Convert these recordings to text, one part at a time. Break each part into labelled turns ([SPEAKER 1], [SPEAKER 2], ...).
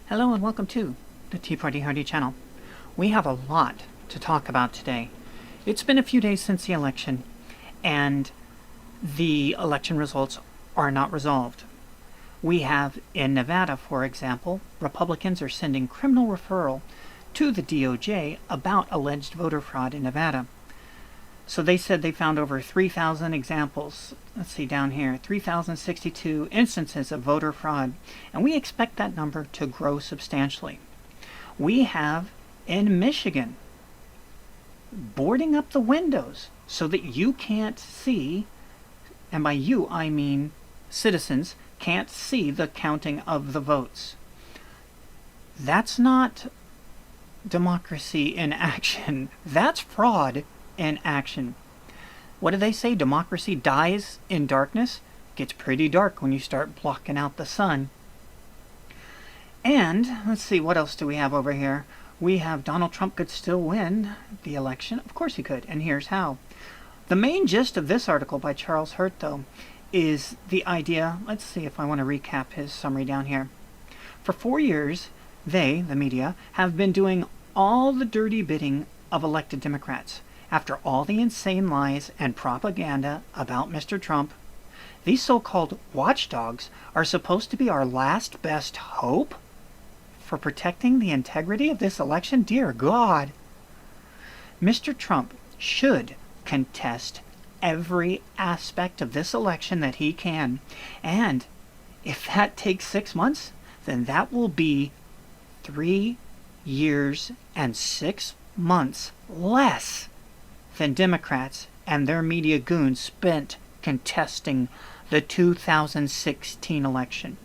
[SPEAKER 1] Hello and welcome to the Tea Party Hardy channel. We have a lot to talk about today. It's been a few days since the election, and the election results are not resolved. We have, in Nevada, for example, Republicans are sending criminal referral to the DOJ about alleged voter fraud in Nevada. So they said they found over 3,000 examples. Let's see down here, 3,062 instances of voter fraud. And we expect that number to grow substantially. We have in Michigan boarding up the windows so that you can't see, and by you I mean citizens, can't see the counting of the votes. That's not democracy in action. That's fraud in action. What do they say? Democracy dies in darkness. It gets pretty dark when you start blocking out the sun. And let's see, what else do we have over here? We have Donald Trump could still win the election. Of course he could, and here's how. The main gist of this article by Charles Hurt, though, is the idea. Let's see if I want to recap his summary down here. For 4 years, they, the media, have been doing all the dirty bidding of elected Democrats. After all the insane lies and propaganda about Mr. Trump, these so-called watchdogs are supposed to be our last best hope for protecting the integrity of this election? Dear God. Mr. Trump should contest every aspect of this election that he can. And if that takes 6 months, then that will be 3 years and 6 months less than Democrats and their media goons spent contesting the 2016 election.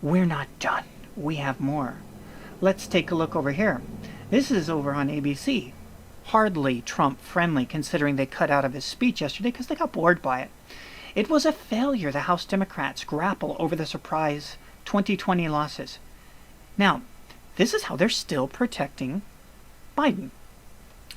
[SPEAKER 1] We're not done. We have more. Let's take a look over here. This is over on ABC. Hardly Trump-friendly, considering they cut out of his speech yesterday because they got bored by it. It was a failure the House Democrats grapple over the surprise 2020 losses. Now, this is how they're still protecting Biden.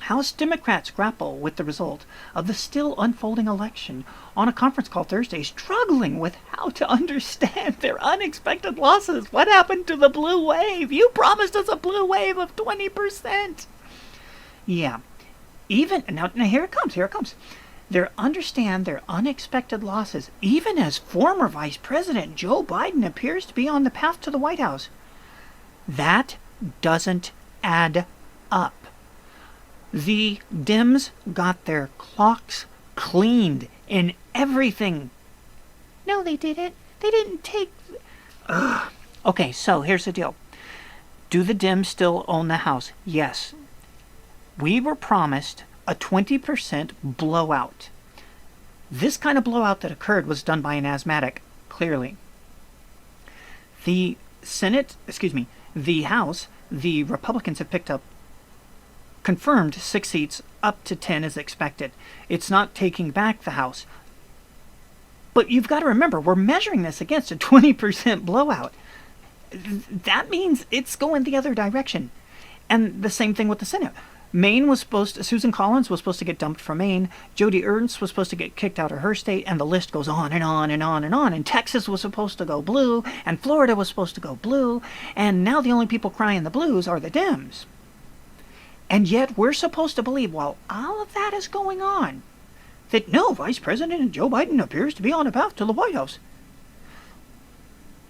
[SPEAKER 1] House Democrats grapple with the result of the still unfolding election on a conference call Thursday, struggling with how to understand their unexpected losses. What happened to the blue wave? You promised us a blue wave of 20%. Yeah. Now here it comes. They understand their unexpected losses, even as former Vice President Joe Biden appears to be on the path to the White House. That doesn't add up. The Dems got their clocks cleaned in everything. No, they didn't. They didn't take... Ugh. Okay, so here's the deal. Do the Dems still own the House? Yes. We were promised a 20% blowout. This kind of blowout that occurred was done by an asthmatic, clearly. The House, the Republicans have picked up confirmed 6 seats, up to 10 as expected. It's not taking back the House. But you've got to remember, we're measuring this against a 20% blowout. That means it's going the other direction. And the same thing with the Senate. Susan Collins was supposed to get dumped from Maine. Joni Ernst was supposed to get kicked out of her state, and the list goes on and on and on and on. And Texas was supposed to go blue, and Florida was supposed to go blue, and now the only people crying the blues are the Dems. And yet we're supposed to believe, while all of that is going on, that no, Vice President Joe Biden appears to be on a path to the White House.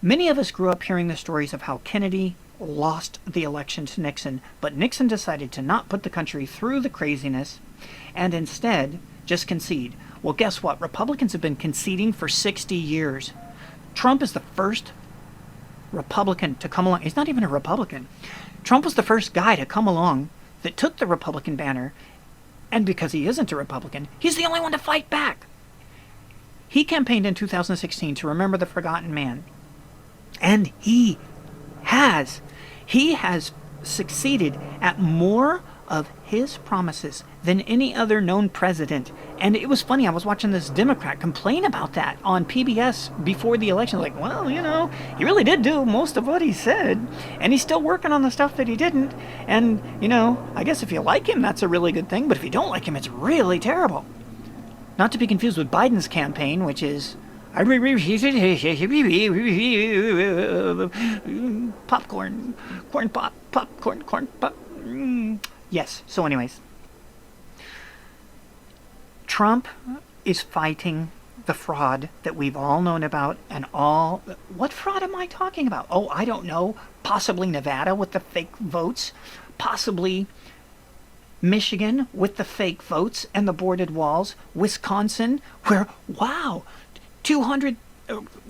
[SPEAKER 1] Many of us grew up hearing the stories of how Kennedy lost the election to Nixon, but Nixon decided to not put the country through the craziness and instead just concede. Well, guess what? Republicans have been conceding for 60 years. Trump is the first Republican to come along. He's not even a Republican. Trump was the first guy to come along that took the Republican banner, and because he isn't a Republican, he's the only one to fight back. He campaigned in 2016 to remember the forgotten man, and he has succeeded at more of his promises than any other known president. And it was funny, I was watching this Democrat complain about that on PBS before the election, like, well, he really did do most of what he said, and he's still working on the stuff that he didn't. And, I guess if you like him, that's a really good thing, but if you don't like him, it's really terrible. Not to be confused with Biden's campaign, which is popcorn, corn pop, popcorn, corn pop. Yes. So anyways, Trump is fighting the fraud that we've all known about and all. What fraud am I talking about? Oh, I don't know. Possibly Nevada with the fake votes. Possibly Michigan with the fake votes and the boarded walls. Wisconsin, where, wow, 200,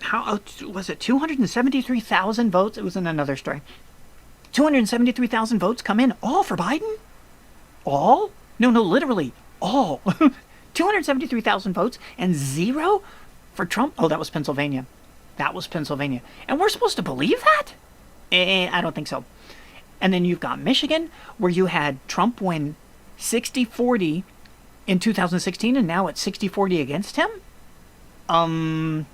[SPEAKER 1] how was it, 273,000 votes? It was in another story. 273,000 votes come in, all for Biden? All? No, literally, all. 273,000 votes and 0 for Trump? Oh, that was Pennsylvania. That was Pennsylvania. And we're supposed to believe that? I don't think so. And then you've got Michigan, where you had Trump win 60-40 in 2016, and now it's 60-40 against him? And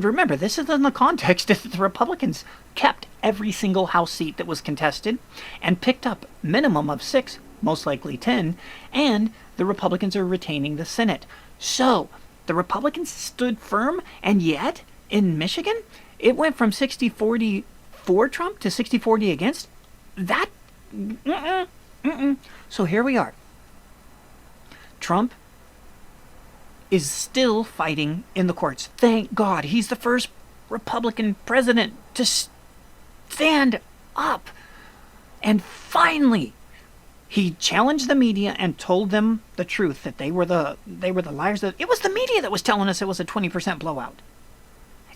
[SPEAKER 1] remember, this is in the context that the Republicans kept every single House seat that was contested and picked up minimum of 6, most likely 10, and the Republicans are retaining the Senate. So, the Republicans stood firm, and yet, in Michigan, it went from 60-40 for Trump to 60-40 against. That, So here we are. Trump is still fighting in the courts. Thank God, he's the first Republican president to stand up. And finally, he challenged the media and told them the truth, that they were the liars. It was the media that was telling us it was a 20% blowout.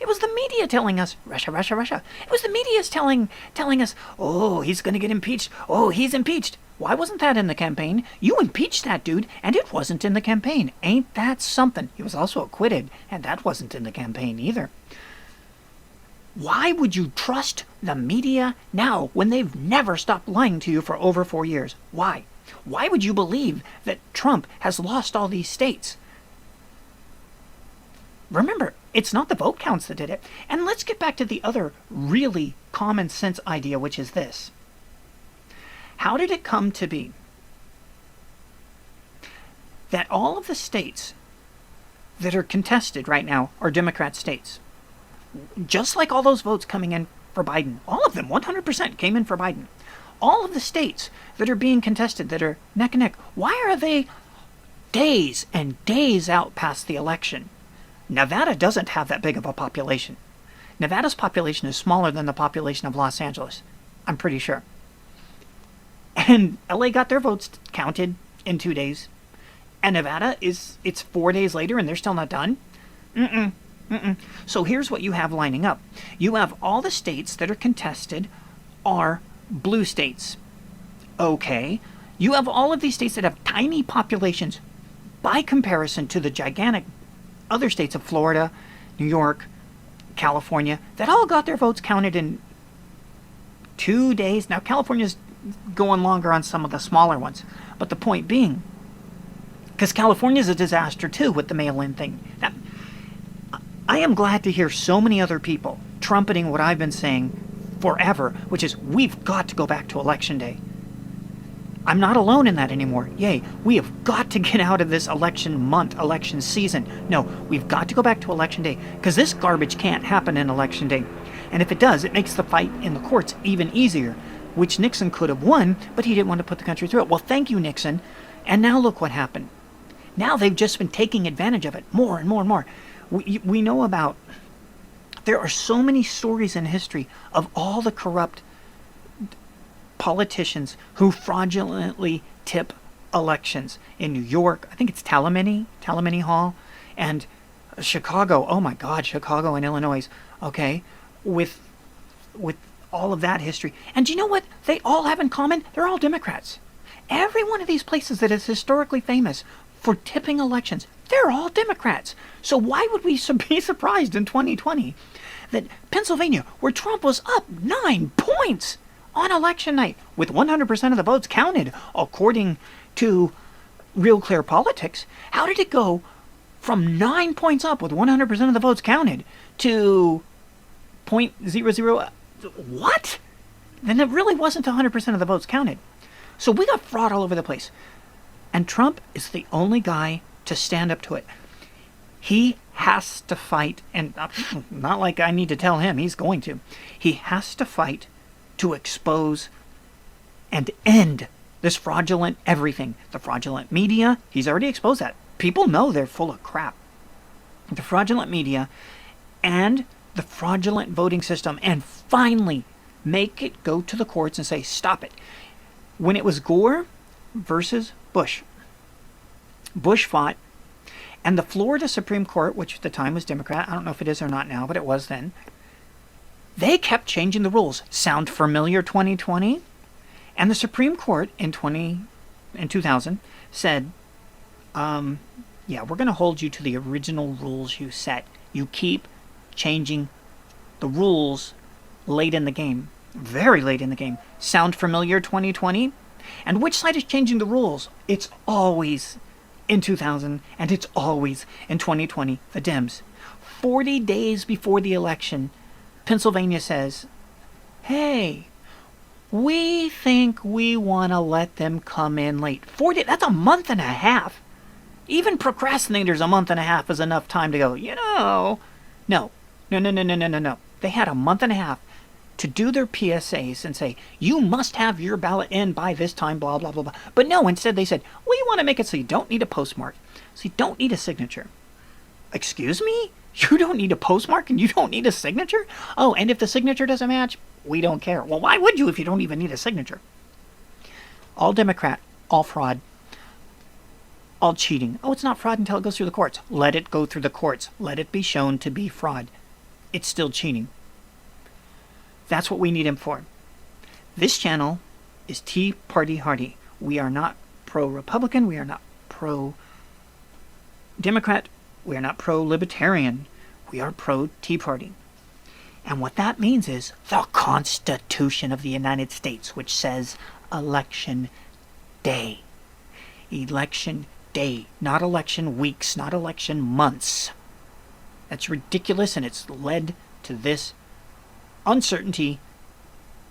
[SPEAKER 1] It was the media telling us, Russia, Russia, Russia. It was the media's telling us, oh, he's going to get impeached. Oh, he's impeached. Why wasn't that in the campaign? You impeached that dude, and it wasn't in the campaign. Ain't that something? He was also acquitted, and that wasn't in the campaign either. Why would you trust the media now when they've never stopped lying to you for over 4 years? Why? Why would you believe that Trump has lost all these states? Remember, it's not the vote counts that did it. And let's get back to the other really common sense idea, which is this. How did it come to be that all of the states that are contested right now are Democrat states? Just like all those votes coming in for Biden, all of them, 100% came in for Biden. All of the states that are being contested, that are neck and neck, why are they days and days out past the election? Nevada doesn't have that big of a population. Nevada's population is smaller than the population of Los Angeles, I'm pretty sure. And LA got their votes counted in 2 days. And Nevada it's 4 days later and they're still not done? So here's what you have lining up. You have all the states that are contested are blue states. Okay. You have all of these states that have tiny populations by comparison to the gigantic other states of Florida, New York, California, that all got their votes counted in 2 days. Now, California's going longer on some of the smaller ones. But the point being, because California's a disaster too with the mail-in thing. Now, I am glad to hear so many other people trumpeting what I've been saying forever, which is we've got to go back to Election Day. I'm not alone in that anymore. Yay, we have got to get out of this election month, election season. No, we've got to go back to Election Day, because this garbage can't happen in Election Day. And if it does, it makes the fight in the courts even easier, which Nixon could have won, but he didn't want to put the country through it. Well, thank you, Nixon. And now look what happened. Now they've just been taking advantage of it more and more and more. We know about, there are so many stories in history of all the corrupt politicians who fraudulently tip elections. In New York, I think it's Tallahassee Hall, and Chicago, oh my God, Chicago and Illinois, okay, with all of that history. And do you know what they all have in common? They're all Democrats. Every one of these places that is historically famous for tipping elections, they're all Democrats. So why would we be surprised in 2020 that Pennsylvania, where Trump was up 9 points on election night, with 100% of the votes counted, according to Real Clear Politics, how did it go from 9 points up with 100% of the votes counted to 0.00? What? Then it really wasn't 100% of the votes counted. So we got fraud all over the place. And Trump is the only guy to stand up to it. He has to fight, and not like I need to tell him, he's going to. He has to fight to expose and end this fraudulent everything. The fraudulent media, he's already exposed that. People know they're full of crap. The fraudulent media and the fraudulent voting system, and finally make it go to the courts and say, stop it. When it was Gore versus Bush, Bush fought, and the Florida Supreme Court, which at the time was Democrat, I don't know if it is or not now, but it was then, they kept changing the rules. Sound familiar, 2020? And the Supreme Court in 2000 said, yeah, we're going to hold you to the original rules you set. You keep changing the rules late in the game. Very late in the game. Sound familiar, 2020? And which side is changing the rules? It's always in 2000, and it's always in 2020, the Dems. 40 days before the election, Pennsylvania says, hey, we think we want to let them come in late. 40, that's a month and a half. Even procrastinators, a month and a half is enough time to go, no. They had a month and a half to do their PSAs and say, you must have your ballot in by this time, blah, blah, blah, blah. But no, instead they said, we want to make it so you don't need a postmark, so you don't need a signature. Excuse me? You don't need a postmark and you don't need a signature? Oh, and if the signature doesn't match, we don't care. Well, why would you if you don't even need a signature? All Democrat, all fraud, all cheating. Oh, it's not fraud until it goes through the courts. Let it go through the courts. Let it be shown to be fraud. It's still cheating. That's what we need him for. This channel is Tea Party Hardy. We are not pro-Republican. We are not pro-Democrat. We are not pro-Libertarian. We are pro-Tea Party. And what that means is the Constitution of the United States, which says election day. Election day, not election weeks, not election months. That's ridiculous, and it's led to this uncertainty,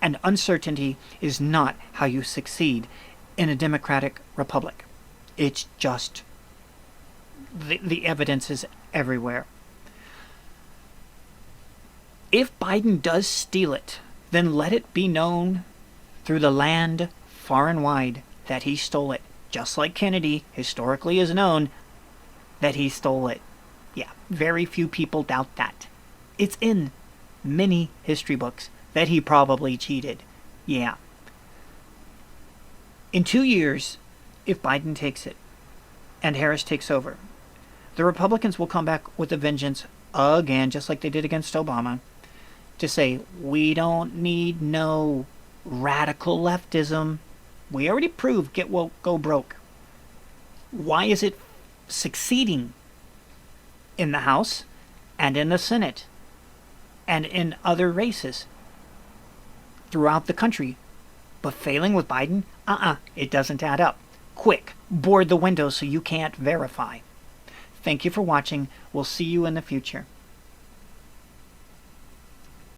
[SPEAKER 1] and uncertainty is not how you succeed in a democratic republic. It's just the evidence is everywhere. If Biden does steal it, then let it be known through the land far and wide that he stole it. Just like Kennedy historically is known that he stole it. Yeah, very few people doubt that. It's in many history books that he probably cheated. Yeah. In 2 years, if Biden takes it and Harris takes over, the Republicans will come back with a vengeance again, just like they did against Obama, to say, we don't need no radical leftism. We already proved get woke, go broke. Why is it succeeding in the House and in the Senate and in other races throughout the country, but failing with Biden? It doesn't add up. Quick, board the window so you can't verify. Thank you for watching. We'll see you in the future.